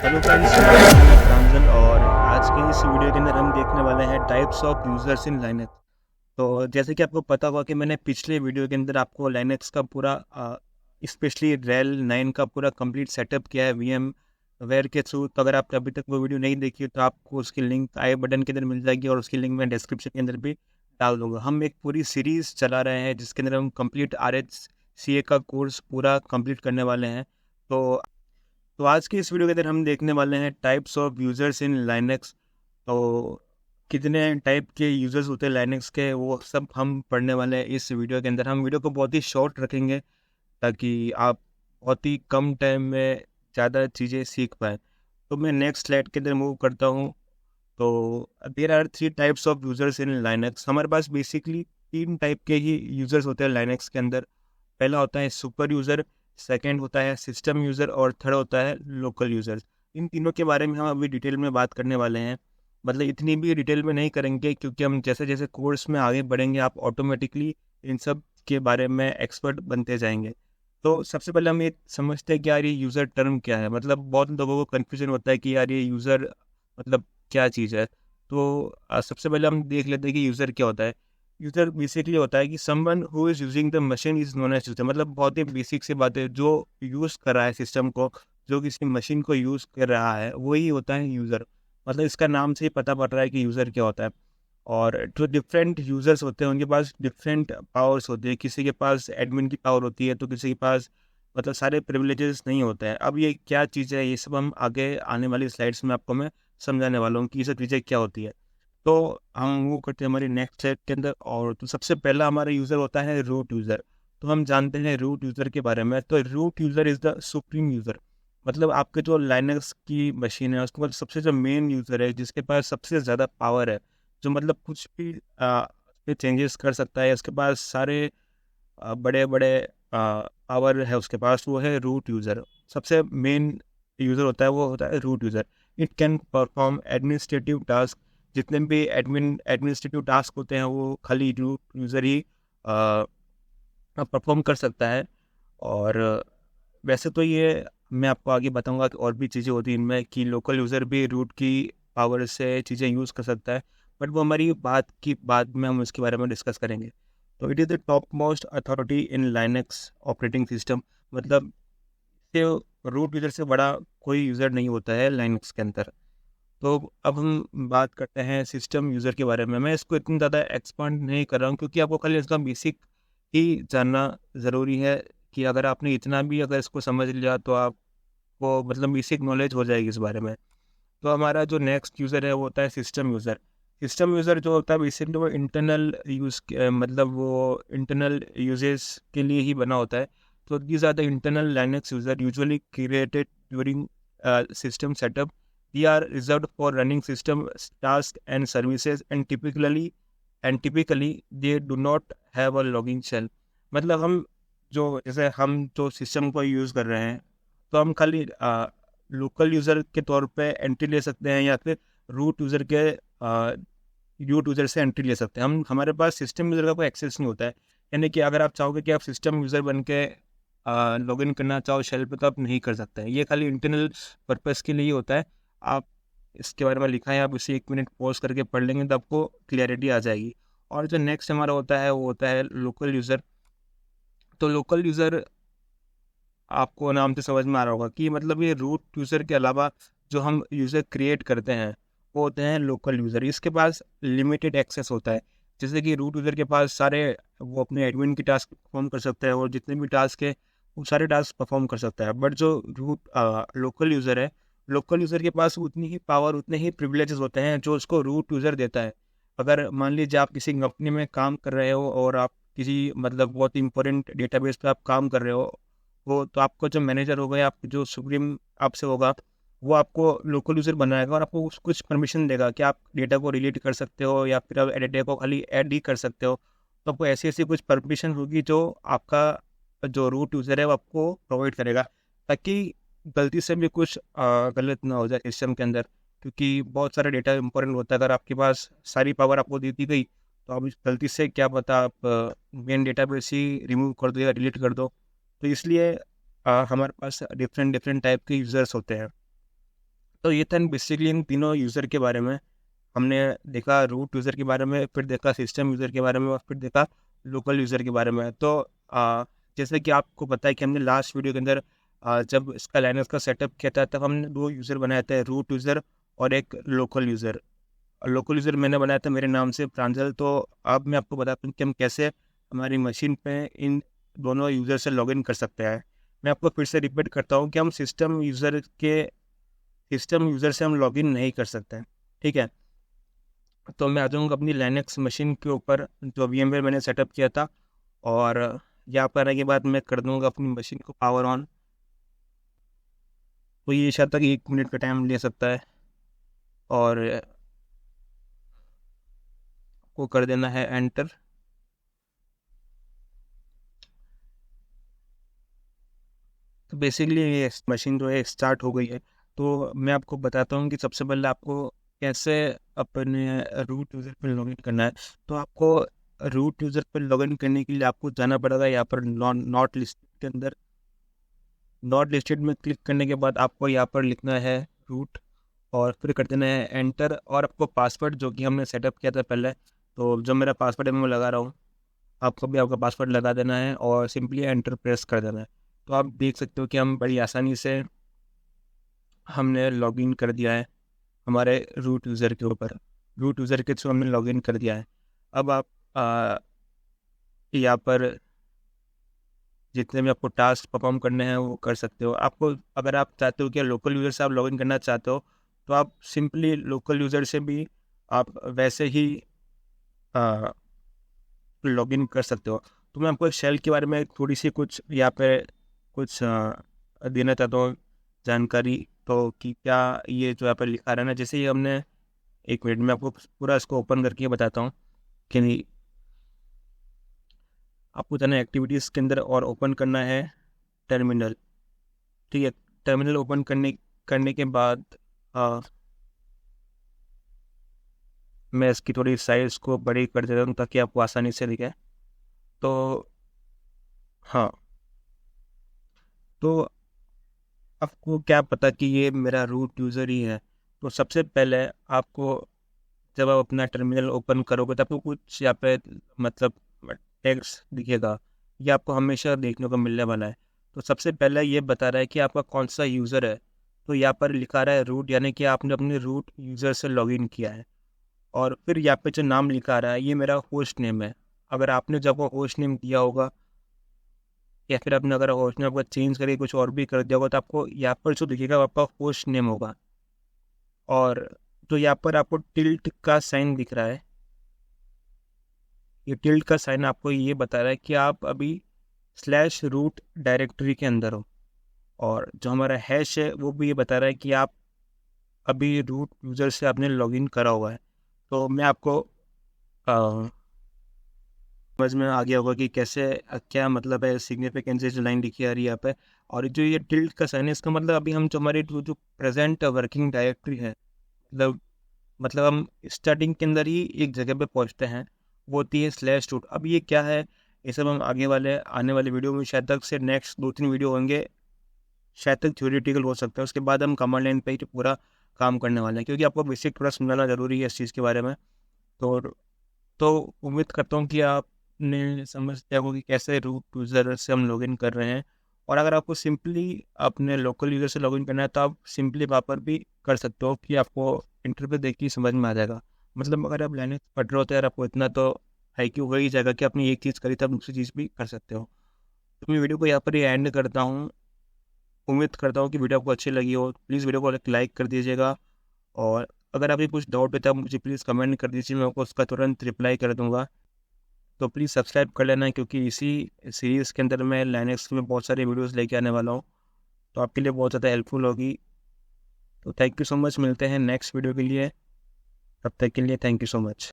Hello friends, मैं प्रांजल और आज के इस वीडियो के अंदर हम देखने वाले हैं types of users in Linux. तो जैसे कि आपको पता होगा कि मैंने पिछले वीडियो के अंदर आपको लाइनक्स का पूरा स्पेशली रेल 9 का पूरा कंप्लीट सेटअप किया है वीएम वेयर के थ्रू। तो अगर आपने अभी तक वो वीडियो नहीं देखी तो आपको उसकी लिंक आई बटन के अंदर मिल जाएगी और उसकी लिंक मैं डिस्क्रिप्शन के अंदर भी डाल दूंगा। हम एक पूरी सीरीज़ चला रहे हैं जिसके अंदर हम कंप्लीट RHCA का कोर्स पूरा कंप्लीट करने वाले हैं। तो आज की इस वीडियो के अंदर हम देखने वाले हैं types of users in Linux. तो कितने टाइप के यूज़र्स होते हैं लाइनक्स के, वो सब हम पढ़ने वाले हैं इस वीडियो के अंदर। हम वीडियो को बहुत ही शॉर्ट रखेंगे ताकि आप बहुत ही कम टाइम में ज़्यादा चीज़ें सीख पाएँ। तो मैं नेक्स्ट स्लाइड के अंदर मूव करता हूँ। तो there are 3 types of users in Linux. हमारे पास बेसिकली 3 टाइप के ही यूज़र्स होते हैं लाइनक्स के अंदर। पहला होता है सुपर यूज़र, सेकंड होता है सिस्टम यूज़र और थर्ड होता है लोकल यूज़र्स। इन तीनों के बारे में हम अभी डिटेल में बात करने वाले हैं। मतलब इतनी भी डिटेल में नहीं करेंगे क्योंकि हम जैसे जैसे कोर्स में आगे बढ़ेंगे आप ऑटोमेटिकली इन सब के बारे में एक्सपर्ट बनते जाएंगे। तो सबसे पहले हम ये समझते हैं कि यार ये यूज़र टर्म क्या है। मतलब बहुत लोगों को कन्फ्यूजन होता है कि यार ये यूज़र मतलब क्या चीज़ है। तो सबसे पहले हम देख लेते हैं कि यूज़र क्या होता है। यूज़र बेसिकली होता है कि someone who is using the machine is known as user. मतलब बहुत ही बेसिक सी बात है, जो यूज़ कर रहा है सिस्टम को, जो किसी मशीन को यूज़ कर रहा है वही होता है यूज़र। मतलब इसका नाम से ही पता पड़ रहा है कि यूज़र क्या होता है। और जो डिफरेंट यूज़र्स होते हैं उनके पास डिफरेंट पावर्स होते हैं। किसी के पास एडमिन की पावर होती है तो किसी के पास मतलब सारे प्रिविलेजेस नहीं होते हैं। अब ये क्या चीज़ है, ये सब हम आगे आने वाली स्लाइड्स में आपको मैं समझाने वाला हूँ कि ये सब चीज़ें क्या होती है। तो हम वो करते हैं हमारी नेक्स्ट स्लाइड के अंदर। और तो सबसे पहला हमारा यूज़र होता है रूट यूज़र। तो हम जानते हैं रूट यूज़र के बारे में। तो root user is the supreme user. मतलब आपके जो लाइनक्स की मशीन है उसके बाद सबसे जो मेन यूज़र है जिसके पास सबसे ज़्यादा पावर है, जो मतलब कुछ भी पे चेंजेस कर सकता है, उसके पास सारे बड़े बड़े पावर है उसके पास, वो है रूट यूज़र। सबसे मेन यूज़र होता है वो होता है root user. It can perform administrative task. जितने भी एडमिनिस्ट्रेटिव टास्क होते हैं वो खाली रूट यूज़र ही परफॉर्म कर सकता है। और वैसे तो ये मैं आपको आगे बताऊंगा कि और भी चीज़ें होती हैं इनमें, कि लोकल यूज़र भी रूट की पावर से चीज़ें यूज़ कर सकता है। बट वो हमारी बात की बाद में हम उसके बारे में डिस्कस करेंगे। तो it is the top most authority in Linux operating system. मतलब ये रूट यूज़र से बड़ा कोई यूज़र नहीं होता है लाइनक्स के अंदर। तो अब हम बात करते हैं सिस्टम यूज़र के बारे में। मैं इसको इतनी ज़्यादा एक्सपांड नहीं कर रहा हूँ क्योंकि आपको खाली इसका बेसिक ही जानना ज़रूरी है। कि अगर आपने इतना भी अगर इसको समझ लिया तो आपको मतलब बेसिक नॉलेज हो जाएगी इस बारे में। तो हमारा जो नेक्स्ट यूज़र है वो होता है सिस्टम यूज़र। सिस्टम यूज़र जो होता है बेसिकली वो इंटरनल यूज़ मतलब वो इंटरनल यूजेस के लिए ही बना होता है। तो these are the internal Linux user usually created during system setup. They are reserved for running system tasks and services and typically they do not have a login shell। मतलब हम जो जैसे हम जो सिस्टम को यूज़ कर रहे हैं तो हम खाली लोकल यूज़र के तौर पे एंट्री ले सकते हैं या फिर रूट यूज़र के रूट यूज़र से एंट्री ले सकते हैं। हम हमारे पास सिस्टम यूज़र का कोई एक्सेस नहीं होता है। यानी कि अगर आप चाहोगे कि आप सिस्टम यूज़र बन के लॉगिन करना चाहो शेल पे तो आप नहीं कर सकते हैं। ये खाली इंटरनल पर्पस के लिए होता है। आप इसके बारे में लिखा है, आप इसे 1 मिनट पॉज करके पढ़ लेंगे तो आपको क्लियरिटी आ जाएगी। और जो नेक्स्ट हमारा होता है वो होता है लोकल यूज़र। तो लोकल यूज़र आपको नाम से समझ में आ रहा होगा कि मतलब ये रूट यूज़र के अलावा जो हम यूज़र क्रिएट करते हैं वो होते हैं लोकल यूज़र। इसके पास लिमिटेड एक्सेस होता है। जैसे कि रूट यूज़र के पास सारे वो अपने एडमिन की टास्क परफॉर्म कर सकता है और जितने भी टास्क है वो सारे टास्क परफॉर्म कर सकता है। बट जो लोकल यूज़र है, लोकल यूज़र के पास उतनी ही पावर उतने ही प्रिविलेजेस होते हैं जो उसको रूट यूज़र देता है। अगर मान लीजिए आप किसी कंपनी में काम कर रहे हो और आप किसी मतलब बहुत इंपॉर्टेंट डेटाबेस पे आप काम कर रहे हो, वो तो आपका जो मैनेजर होगा या आपको जो सुप्रीम आपसे होगा वो आपको लोकल यूज़र बनाएगा और आपको कुछ परमिशन देगा कि आप डेटा को डिलीट कर सकते हो या फिर आप डेटा को खाली ऐड ही कर सकते हो। तो आपको ऐसी ऐसी कुछ परमिशन होगी जो आपका जो रूट यूज़र है वो आपको प्रोवाइड करेगा, ताकि गलती से भी कुछ गलत ना हो जाए सिस्टम के अंदर। क्योंकि बहुत सारा डेटा इंपॉर्टेंट होता है। अगर आपके पास सारी पावर आपको दे दी गई तो आप गलती से क्या पता आप मेन डेटाबेस ही रिमूव कर दो या डिलीट कर दो। तो इसलिए हमारे पास डिफरेंट डिफरेंट टाइप के यूज़र्स होते हैं। तो ये था बेसिकली इन तीनों यूज़र के बारे में। हमने देखा रूट यूज़र के बारे में, फिर देखा सिस्टम यूज़र के बारे में, और फिर देखा लोकल यूज़र के बारे में। तो जैसे कि आपको पता है कि हमने लास्ट वीडियो के अंदर जब इसका लाइनक्स का सेटअप किया था, तब हमने 2 यूज़र बनाए थे, रूट यूज़र और एक लोकल यूज़र। लोकल यूज़र मैंने बनाया था मेरे नाम से, प्रांजल। तो अब मैं आपको बताता हूँ कि हम कैसे हमारी मशीन पे इन दोनों यूज़र से लॉगिन कर सकते हैं। मैं आपको फिर से रिपीट करता हूँ कि हम सिस्टम यूज़र से हम लॉगिन नहीं कर सकते हैं, ठीक है। तो मैं आ जाऊँगा अपनी लाइनक्स मशीन के ऊपर जो VMware मैंने सेटअप किया था, और यहाँ पर आने के बाद मैं कर दूँगा अपनी मशीन को पावर ऑन। तो ये शायद तक 1 मिनट का टाइम ले सकता है, और को कर देना है एंटर। तो बेसिकली ये मशीन जो है स्टार्ट हो गई है। तो मैं आपको बताता हूँ कि सबसे पहले आपको कैसे अपने रूट यूज़र पर लॉगिन करना है। तो आपको रूट यूज़र पर लॉगिन करने के लिए आपको जाना पड़ेगा यहाँ पर नॉट लिस्टेड के अंदर। नॉट लिस्टेड में क्लिक करने के बाद आपको यहाँ पर लिखना है रूट, और फिर कर देना है एंटर। और आपको पासवर्ड जो कि हमने सेटअप किया था पहले, तो जो मेरा पासवर्ड है मैं लगा रहा हूँ, आपको भी आपका पासवर्ड लगा देना है और सिंपली एंटर प्रेस कर देना है। तो आप देख सकते हो कि हम बड़ी आसानी से हमने लॉगिन कर दिया है हमारे रूट यूज़र के ऊपर। रूट यूज़र के थ्रू हमने लॉगिन कर दिया है। अब आप यहाँ पर जितने भी आपको टास्क परफॉर्म करने हैं वो कर सकते हो। आपको अगर आप चाहते हो कि लोकल यूज़र से आप लॉगिन करना चाहते हो, तो आप सिंपली लोकल यूज़र से भी आप वैसे ही लॉगिन कर सकते हो। तो मैं आपको शेल के बारे में थोड़ी सी कुछ यहाँ पे कुछ देना चाहता हूँ जानकारी। तो कि क्या ये जो यहाँ पर लिखा रहा है ना, जैसे ही हमने, 1 मिनट में आपको पूरा इसको ओपन करके बताता हूँ कि आपको जाना है एक्टिविटीज़ के अंदर और ओपन करना है टर्मिनल, ठीक है। टर्मिनल ओपन करने के बाद मैं इसकी थोड़ी साइज़ को बड़ी कर देता हूँ ताकि आपको आसानी से दिखे। तो हाँ, तो आपको क्या पता कि ये मेरा रूट यूज़र ही है। तो सबसे पहले आपको, जब आप अपना टर्मिनल ओपन करोगे, तब आपको कुछ यहाँ पे मतलब टेक्स्ट दिखेगा, ये आपको हमेशा देखने को मिलने वाला है। तो सबसे पहले ये बता रहा है कि आपका कौन सा यूज़र है। तो यहाँ पर लिखा रहा है रूट, यानी कि आपने अपने रूट यूज़र से लॉगिन किया है। और फिर यहाँ पे जो नाम लिखा रहा है ये मेरा होस्ट नेम है। अगर आपने जब वो होस्ट नेम दिया होगा, या फिर आपने अगर होस्ट नेम आपका चेंज करके कुछ और भी कर दिया होगा, तो आपको यहाँ पर जो दिखेगा वो आपका होस्ट नेम होगा। और तो यहाँ पर आपको टिल्ट का साइन दिख रहा है, ये टिल्ट का साइन आपको ये बता रहा है कि आप अभी /रूट डायरेक्टरी के अंदर हो। और जो हमारा हैश है वो भी ये बता रहा है कि आप अभी रूट यूज़र से आपने लॉगिन करा हुआ है। तो मैं आपको समझ में आ गया होगा कि कैसे क्या मतलब है सिग्निफिकेंस जो लाइन लिखी आ रही है यहाँ पे। और जो ये टिल्ट का साइन है, इसका मतलब अभी हम जो हमारी जो प्रेजेंट वर्किंग डायरेक्टरी है, मतलब हम स्टार्टिंग के अंदर ही एक जगह पे पहुंचते हैं, वो होती है /रूट। अब ये क्या है, ये सब हम आने वाले वीडियो में शायद तक से नेक्स्ट 2-3 वीडियो होंगे, शायद तक थ्योरेटिकल हो सकता है। उसके बाद हम कमांड लाइन पे ही पूरा काम करने वाले हैं, क्योंकि आपको बेसिक थोड़ा समझाना ज़रूरी है इस चीज़ के बारे में। तो तो उम्मीद करता हूँ कि आपने समझ लिया होगा कि कैसे रूट यूज़र से हम लॉगिन कर रहे हैं। और अगर आपको सिंपली अपने लोकल यूज़र से लॉगिन करना है, तो आप सिंपली वहाँ पर भी कर सकते हो कि आपको इंटरव्यू देख के समझ में आ जाएगा। मतलब अगर आप लाइनेक्स पढ़ रहे हो तो यार आपको इतना तो IQ हो ही जाएगा कि आपने एक चीज़ करी तो आप दूसरी चीज़ भी कर सकते हो। तो मैं वीडियो को यहाँ पर ही एंड करता हूँ। उम्मीद करता हूँ कि वीडियो आपको अच्छी लगी हो। प्लीज़ वीडियो को एक लाइक कर दीजिएगा, और अगर आपको कुछ डाउट होता है मुझे प्लीज़ कमेंट कर दीजिए, मैं आपको उसका तुरंत रिप्लाई कर दूँगा। तो प्लीज़ सब्सक्राइब कर लेना, क्योंकि इसी सीरीज़ के अंदर मैं लाइनेक्स में बहुत सारे वीडियोस लेके आने वाला हूँ, तो आपके लिए बहुत ज़्यादा हेल्पफुल होगी। तो थैंक यू सो मच, मिलते हैं नेक्स्ट वीडियो के लिए, तब तक के लिए थैंक यू सो मच।